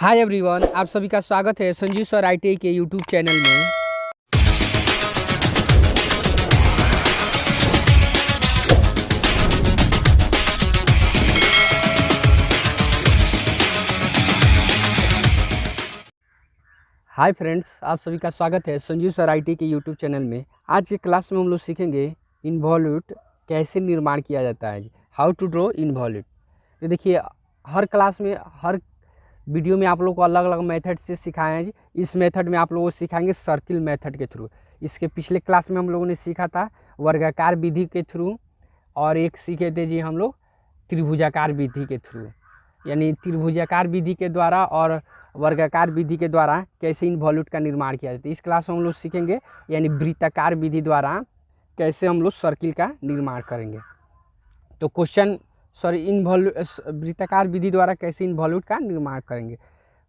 Hi everyone, आप सभी का स्वागत है संजीव सर ITI के यूट्यूब चैनल में। हाय फ्रेंड्स, आप सभी का स्वागत है संजीव सर ITI के यूट्यूब चैनल में। आज की क्लास में हम लोग सीखेंगे इन्वॉल्यूट कैसे निर्माण किया जाता है, हाउ टू ड्रॉ इन्वॉल्यूट। तो देखिए, हर क्लास में हर वीडियो में आप लोग को अलग अलग मेथड से सिखाए हैं जी। इस मेथड में आप लोगों को सिखाएंगे सर्किल मेथड के थ्रू। इसके पिछले क्लास में हम लोगों ने सीखा था वर्गाकार विधि के थ्रू, और एक सीखे थे जी हम लोग त्रिभुजाकार विधि के थ्रू। यानी त्रिभुजाकार विधि के द्वारा और वर्गाकार विधि के द्वारा कैसे इन्वॉल्यूट का निर्माण किया जाता है। इस क्लास में हम लोग सीखेंगे यानी वृत्ताकार विधि द्वारा कैसे हम लोग सर्किल का निर्माण करेंगे। तो क्वेश्चन वृत्ताकार विधि द्वारा कैसे इन्वॉल्यूट का निर्माण करेंगे।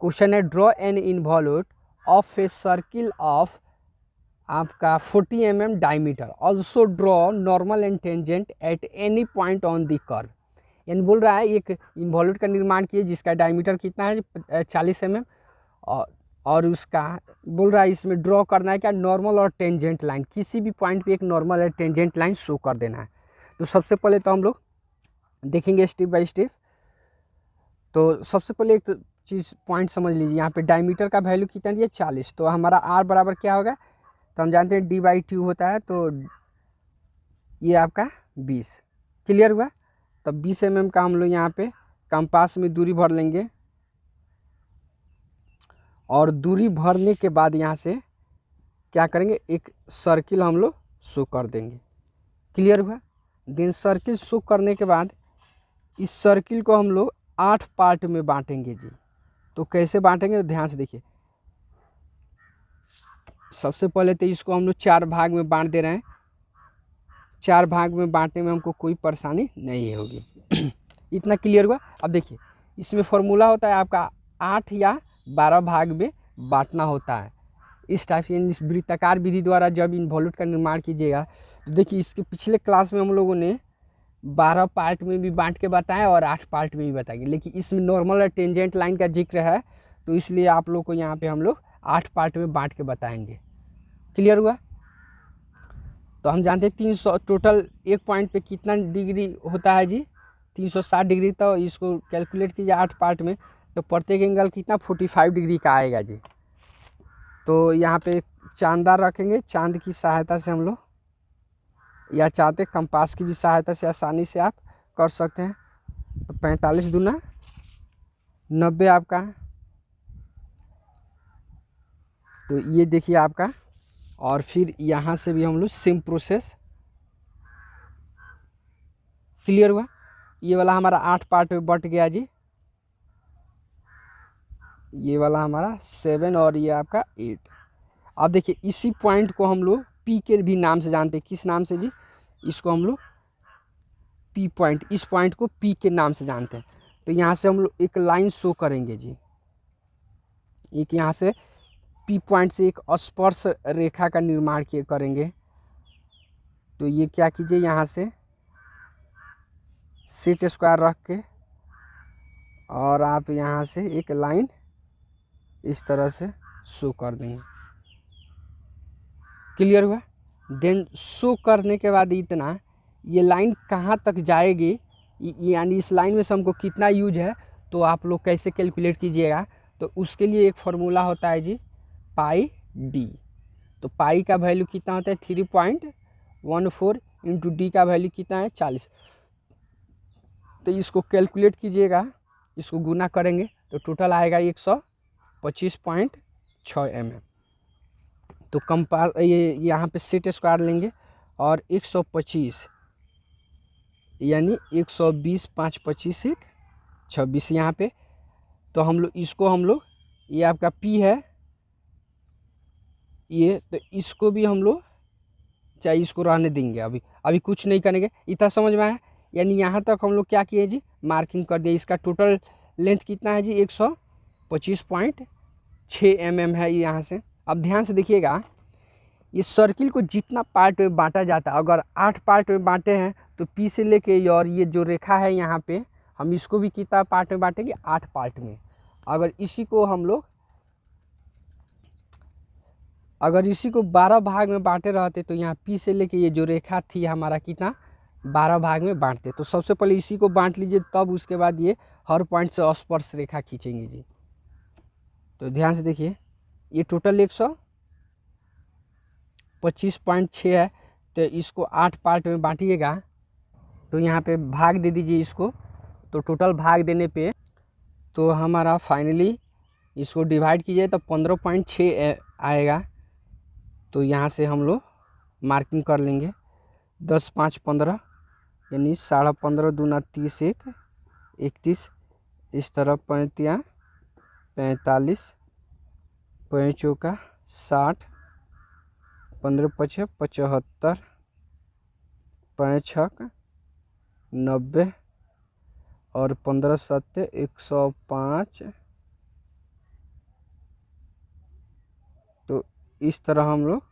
क्वेश्चन है, draw an involute of a circle of आपका 40 mm diameter, also draw normal and tangent at any point on the curve. यानी बोल रहा है एक इन्वॉल्यूट का निर्माण किए जिसका डायमीटर कितना है 40 mm, और उसका बोल रहा है इसमें ड्रॉ करना है क्या, नॉर्मल और टेंजेंट लाइन, किसी भी पॉइंट पे एक नॉर्मल और टेंजेंट लाइन शो कर देना है। तो सबसे पहले तो हम लोग देखेंगे स्टेप बाय स्टेप। तो सबसे पहले एक चीज़ पॉइंट समझ लीजिए, यहाँ पे डायमीटर का वैल्यू कितना दिया 40, तो हमारा आर बराबर क्या होगा, तो हम जानते हैं D/2 होता है, तो ये आपका 20। क्लियर हुआ। तब 20 mm का हम लोग यहाँ पे कंपास में दूरी भर लेंगे, और दूरी भरने के बाद यहाँ से क्या करेंगे, एक सर्किल हम लोग शो कर देंगे। क्लियर हुआ। देन सर्किल शो करने के बाद इस सर्किल को हम लोग 8 पार्ट में बांटेंगे जी। तो कैसे बांटेंगे, तो ध्यान से देखिए। सबसे पहले तो इसको हम लोग 4 भाग में बांट दे रहे हैं। 4 भाग में बांटने में हमको कोई परेशानी नहीं होगी। इतना क्लियर हुआ। अब देखिए, इसमें फॉर्मूला होता है आपका 8 या 12 भाग में बांटना होता है। इस टाइप से इस वृत्ताकार विधि द्वारा जब इन्वॉल्यूट का निर्माण कीजिएगा, तो देखिए इसके पिछले क्लास में हम लोगों ने 12 पार्ट में भी बांट के बताया और 8 पार्ट में भी बताएंगे, लेकिन इसमें नॉर्मल और टेंजेंट लाइन का जिक्र है, तो इसलिए आप लोग को यहाँ पे हम लोग 8 पार्ट में बांट के बताएंगे। क्लियर हुआ। तो हम जानते हैं 300 टोटल एक पॉइंट पे कितना डिग्री होता है जी, 360 डिग्री। तो इसको कैलकुलेट कीजिए 8 पार्ट में, तो प्रत्येक एंगल कितना 45 डिग्री का आएगा जी। तो यहाँ पे चांदार रखेंगे, चांद की सहायता से हम लोग, या चाहते कंपास की भी सहायता से आसानी से आप कर सकते हैं। तो 45 दूना 90 आपका, तो ये देखिए आपका। और फिर यहाँ से भी हम लोग सेम प्रोसेस। क्लियर हुआ। ये वाला हमारा 8 पार्ट में बट गया जी, ये वाला हमारा 7 और ये आपका 8। अब देखिए इसी पॉइंट को हम लोग P के भी नाम से जानते हैं। किस नाम से जी, इसको हम लोग P पॉइंट, इस पॉइंट को P के नाम से जानते हैं। तो यहाँ से हम लोग एक लाइन शो करेंगे जी, एक यहाँ से P पॉइंट से एक स्पर्श रेखा का निर्माण करेंगे। तो ये क्या कीजिए, यहाँ से सेट स्क्वायर रख के, और आप यहाँ से एक लाइन इस तरह से शो कर देंगे। क्लियर हुआ। देन शो करने के बाद इतना, ये लाइन कहाँ तक जाएगी, यानी इस लाइन में से हमको कितना यूज है, तो आप लोग कैसे कैलकुलेट कीजिएगा। तो उसके लिए एक फार्मूला होता है जी πD। तो पाई का वैल्यू कितना होता है 3.14 इंटू D का वैल्यू कितना है 40। तो इसको कैलकुलेट कीजिएगा, इसको गुना करेंगे तो टोटल आएगा 125.6 mm। तो कंपास ये यहाँ पे सेट स्क्वायर लेंगे, और 125 यानी 120 5 25 1 26 यहाँ पे। तो हम लोग इसको ये आपका P है ये, तो इसको भी हम लोग चाहे इसको रहने देंगे, अभी कुछ नहीं करेंगे। इतना समझ में आया। यानी यहाँ तक हम लोग क्या किए जी, मार्किंग कर दिए। इसका टोटल लेंथ कितना है जी 125.6 mm है ये यहाँ से। अब ध्यान से देखिएगा, ये सर्किल को जितना पार्ट में बांटा जाता है, अगर 8 पार्ट में बांटे हैं तो P से लेके और ये जो रेखा है यहाँ पे, हम इसको भी कितना पार्ट में बांटेंगे 8 पार्ट में। अगर इसी को हम लोग अगर इसी को 12 भाग में बांटे रहते तो यहाँ P से लेके ये जो रेखा थी हमारा कितना 12 भाग में बांटते। तो सबसे पहले इसी को बांट लीजिए, तब उसके बाद ये हर पॉइंट से स्पर्श रेखा खींचेंगे जी। तो ध्यान से देखिए, ये टोटल 125.6 है। तो इसको 8 पार्ट में बांटिएगा, तो यहाँ पे भाग दे दीजिए इसको। तो टोटल भाग देने पे तो हमारा फाइनली इसको डिवाइड कीजिए तो 15.6 आएगा। तो यहाँ से हम लोग मार्किंग कर लेंगे 10 5 15, यानी 15.5 दूना 30 1 31, इस तरह 35 45, 5 चौका 60, 15 5 75, 5 6 90 और 15 7 105। तो इस तरह हम लोग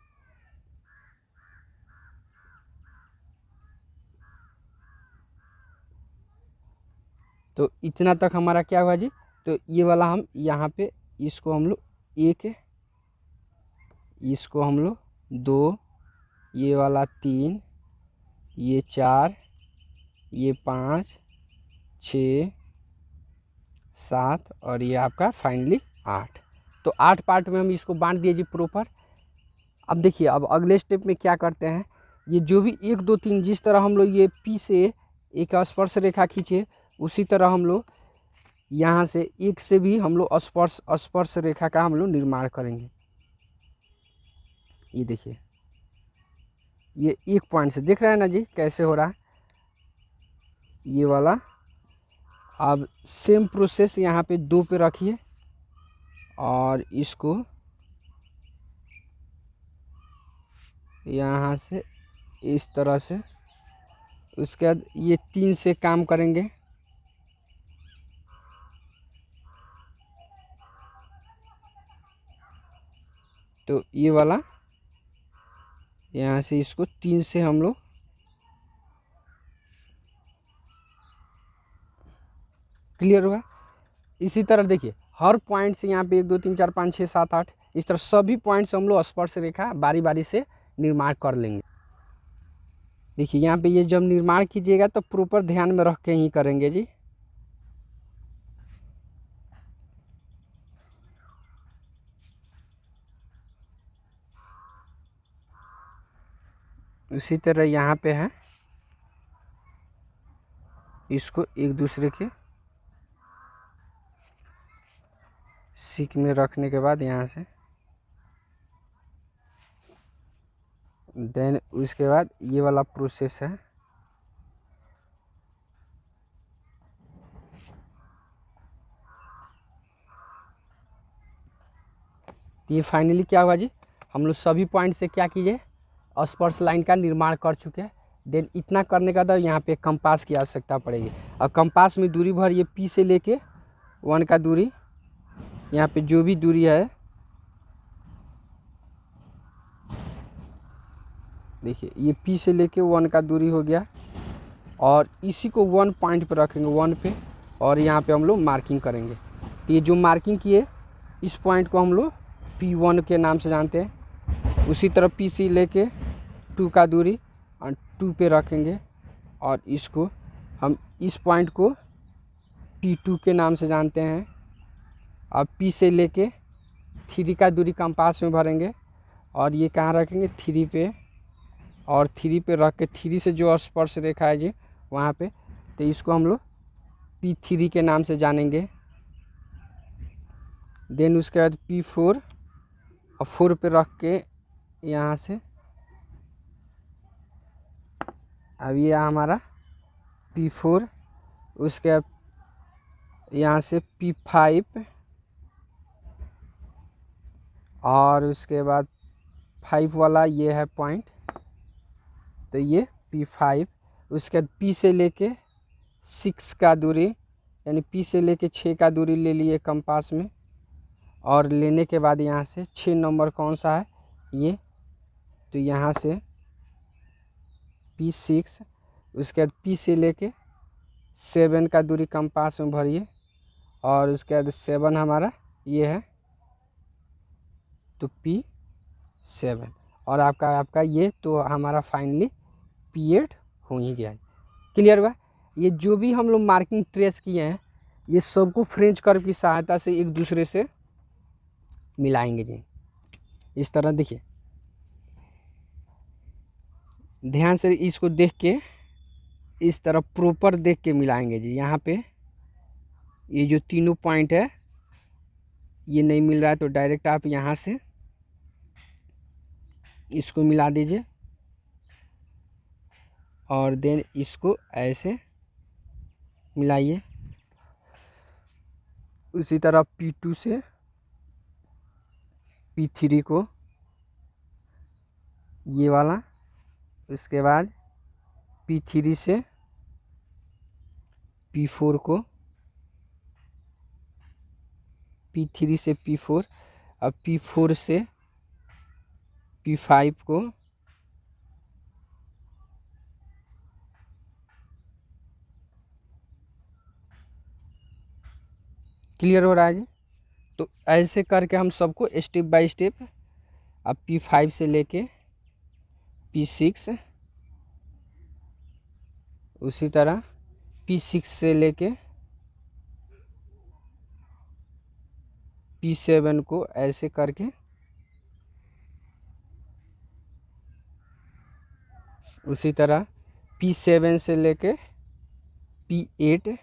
तो इतना तक हमारा क्या हुआ जी। तो ये वाला हम यहाँ पे इसको हम लोग 1, इसको हम लोग 2, ये वाला 3, ये 4, ये 5 6 7 और ये आपका फाइनली 8। तो 8 पार्ट में हम इसको बांट दिए जी प्रॉपर। अब देखिए, अब अगले स्टेप में क्या करते हैं, ये जो भी 1 2 3 जिस तरह हम लोग ये P से एक स्पर्श रेखा खींचे, उसी तरह हम लोग यहाँ से 1 से भी हम लोग स्पर्श रेखा का हम लोग निर्माण करेंगे। ये देखिए, ये 1 पॉइंट से देख रहे हैं ना जी कैसे हो रहा है ये वाला। अब सेम प्रोसेस यहाँ पे 2 पे रखिए और इसको यहाँ से इस तरह से, उसके बाद ये 3 से काम करेंगे। तो ये वाला यहाँ से इसको 3 से हम लोग क्लियर हुआ। इसी तरह देखिए, हर पॉइंट से यहाँ पे 1 2 3 4 5 6 7 8 इस तरह सभी पॉइंट से हम लोग स्पर्श रेखा बारी बारी से निर्माण कर लेंगे। देखिए, यहाँ पे ये जब निर्माण कीजिएगा तो प्रॉपर ध्यान में रख के ही करेंगे जी। उसी तरह यहाँ पे है, इसको एक दूसरे के सीख में रखने के बाद यहाँ से देन उसके बाद ये वाला प्रोसेस है। ये फाइनली क्या हुआ जी, हम लोग सभी पॉइंट से क्या कीजिए स्पर्श लाइन का निर्माण कर चुके हैं। देन इतना करने का बाद यहाँ पे कंपास की आवश्यकता पड़ेगी। और कंपास में दूरी भर ये P से लेके 1 का दूरी, यहाँ पे जो भी दूरी है देखिए, ये P से लेके 1 का दूरी हो गया और इसी को 1 पॉइंट पे रखेंगे 1 पे, और यहाँ पे हम लोग मार्किंग करेंगे। तो ये जो मार्किंग किए इस पॉइंट को हम लोग P1 के नाम से जानते हैं। उसी तरह P से लेके 2 का दूरी और 2 पे रखेंगे और इसको हम इस पॉइंट को P2 के नाम से जानते हैं। अब P से लेके 3 का दूरी कंपास में भरेंगे और ये कहाँ रखेंगे 3 पे, और 3 पे रख के 3 से जो स्पर्श रेखा है जी वहाँ पे, तो इसको हम लोग P3 के नाम से जानेंगे। देन उसके बाद P4 और 4 पे रख के यहाँ से, अब ये हमारा P4, उसके बाद यहाँ से P5 और उसके बाद 5 वाला ये है पॉइंट, तो ये P5। उसके बाद P से लेके 6 का दूरी, यानी P से लेके 6 का दूरी ले लिए कंपास में, और लेने के बाद यहाँ से 6 नंबर कौन सा है ये, तो यहाँ से P6। उसके बाद P से लेके 7 का दूरी कंपास में भरिए और उसके बाद 7 हमारा ये है, तो P7 और आपका ये तो हमारा फाइनली P8 हो ही गया है। क्लियर हुआ। ये जो भी हम लोग मार्किंग ट्रेस किए हैं ये सबको फ्रेंच कर्व की सहायता से एक दूसरे से मिलाएंगे जी। इस तरह देखिए, ध्यान से इसको देख के इस तरह प्रॉपर देख के मिलाएंगे जी। यहाँ पे ये जो तीनों पॉइंट है ये नहीं मिल रहा है तो डायरेक्ट आप यहाँ से इसको मिला दीजिए और देन इसको ऐसे मिलाइए। उसी तरह P2 से P3 को ये वाला, उसके बाद P3 से P4 को, P3 से P4, अब P4 से P5 को, क्लियर हो रहा है जी। तो ऐसे करके हम सबको स्टेप बाय स्टेप, अब P5 से लेके P6, उसी तरह P6 से लेके P7 को ऐसे करके, उसी तरह P7 से लेके P8,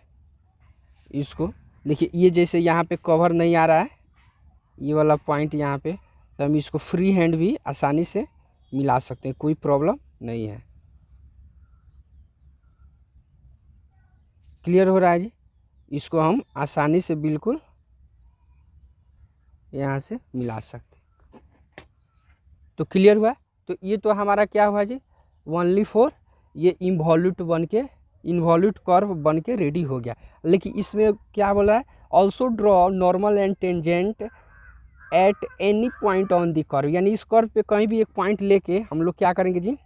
इसको देखिए ये जैसे यहाँ पे कवर नहीं आ रहा है ये वाला पॉइंट यहाँ पे, तो हम इसको फ्री हैंड भी आसानी से मिला सकते हैं, कोई प्रॉब्लम नहीं है। क्लियर हो रहा है जी। इसको हम आसानी से बिल्कुल यहाँ से मिला सकते हैं। तो क्लियर हुआ। तो ये तो हमारा क्या हुआ जी, ओनली फॉर ये इन्वॉल्यूट कर्व बन के रेडी हो गया। लेकिन इसमें क्या बोला है, also draw normal and tangent at any point on the curve, यानी इस कर्व पे कहीं भी एक पॉइंट लेके हम लोग क्या करेंगे जी,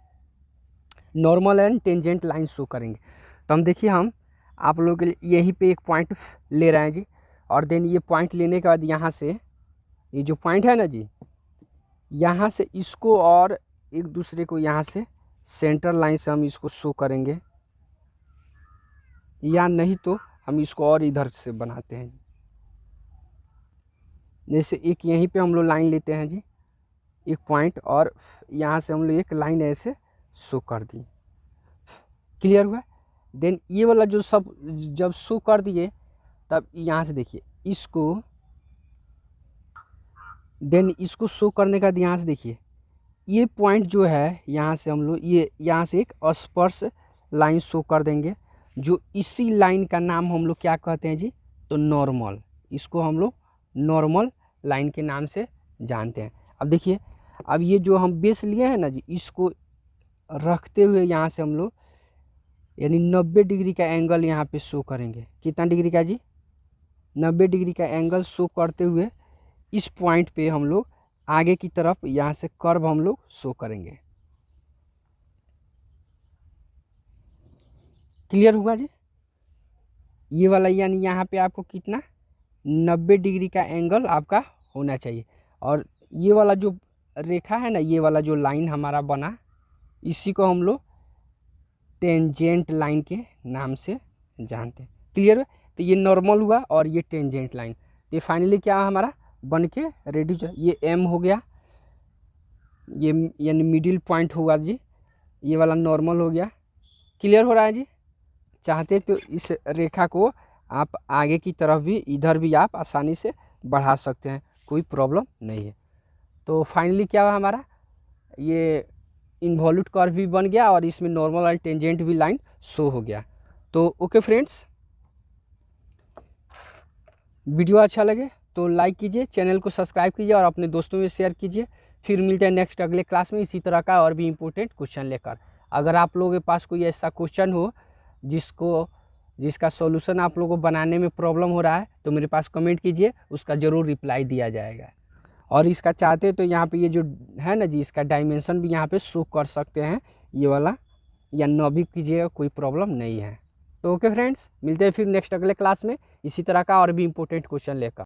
normal and tangent line show करेंगे। तो हम देखिए, हम आप लोगों के लिए यहीं पे एक पॉइंट ले रहे हैं जी, और देन ये पॉइंट लेने के बाद यहाँ से ये जो पॉइंट है ना जी, यहाँ से इसको और एक दूसरे को यहाँ से सेंटर लाइन से हम इसको शो करेंगे, या नहीं तो हम इसको और इधर से बनाते हैं। जैसे एक यहीं पे हम लोग लाइन लेते हैं जी, एक पॉइंट, और यहाँ से हम लोग एक लाइन ऐसे शो कर दी। क्लियर हुआ। देन ये वाला जो सब जब शो कर दिए, तब यहाँ से देखिए इसको, देन इसको शो करने का यहाँ से देखिए ये पॉइंट जो है, यहाँ से हम लोग ये यहाँ से एक स्पर्श लाइन शो कर देंगे, जो इसी लाइन का नाम हम लोग क्या कहते हैं जी, तो नॉर्मल। इसको हम लोग नॉर्मल लाइन के नाम से जानते हैं। अब देखिए, अब ये जो हम बेस लिए हैं ना जी, इसको रखते हुए यहाँ से हम लोग यानी 90 डिग्री का एंगल यहाँ पे शो करेंगे। कितना डिग्री का जी, 90 डिग्री का एंगल शो करते हुए इस पॉइंट पे हम लोग आगे की तरफ यहाँ से कर्व हम लोग शो करेंगे। क्लियर हुआ जी। ये वाला यानी यहाँ पे आपको कितना 90 डिग्री का एंगल आपका होना चाहिए, और ये वाला जो रेखा है ना, ये वाला जो लाइन हमारा बना, इसी को हम लोग टेंजेंट लाइन के नाम से जानते हैं। क्लियर है। तो ये नॉर्मल हुआ और ये टेंजेंट लाइन, ये फाइनली क्या हमारा बन के रेडी जो, ये एम हो गया, ये यानी मिडिल पॉइंट होगा जी, ये वाला नॉर्मल हो गया। क्लियर हो रहा है जी। चाहते तो इस रेखा को आप आगे की तरफ भी, इधर भी आप आसानी से बढ़ा सकते हैं, कोई प्रॉब्लम नहीं है। तो फाइनली क्या हुआ हमारा, ये इन्वॉल्यूट कर्व भी बन गया और इसमें नॉर्मल और टेंजेंट भी लाइन शो हो गया। तो ओके फ्रेंड्स, वीडियो अच्छा लगे तो लाइक कीजिए, चैनल को सब्सक्राइब कीजिए और अपने दोस्तों में शेयर कीजिए। फिर मिलते हैं नेक्स्ट अगले क्लास में इसी तरह का और भी इम्पोर्टेंट क्वेश्चन लेकर। अगर आप लोगों के पास कोई ऐसा क्वेश्चन हो जिसका सॉल्यूशन आप लोगों को बनाने में प्रॉब्लम हो रहा है, तो मेरे पास कमेंट कीजिए, उसका ज़रूर रिप्लाई दिया जाएगा। और इसका चाहते तो यहाँ पे ये जो है ना जी, इसका डायमेंशन भी यहाँ पे शो कर सकते हैं, ये वाला, या न भी कीजिएगा, कोई प्रॉब्लम नहीं है। तो ओके फ्रेंड्स, मिलते हैं फिर नेक्स्ट अगले क्लास में इसी तरह का और भी इम्पोर्टेंट क्वेश्चन लेकर।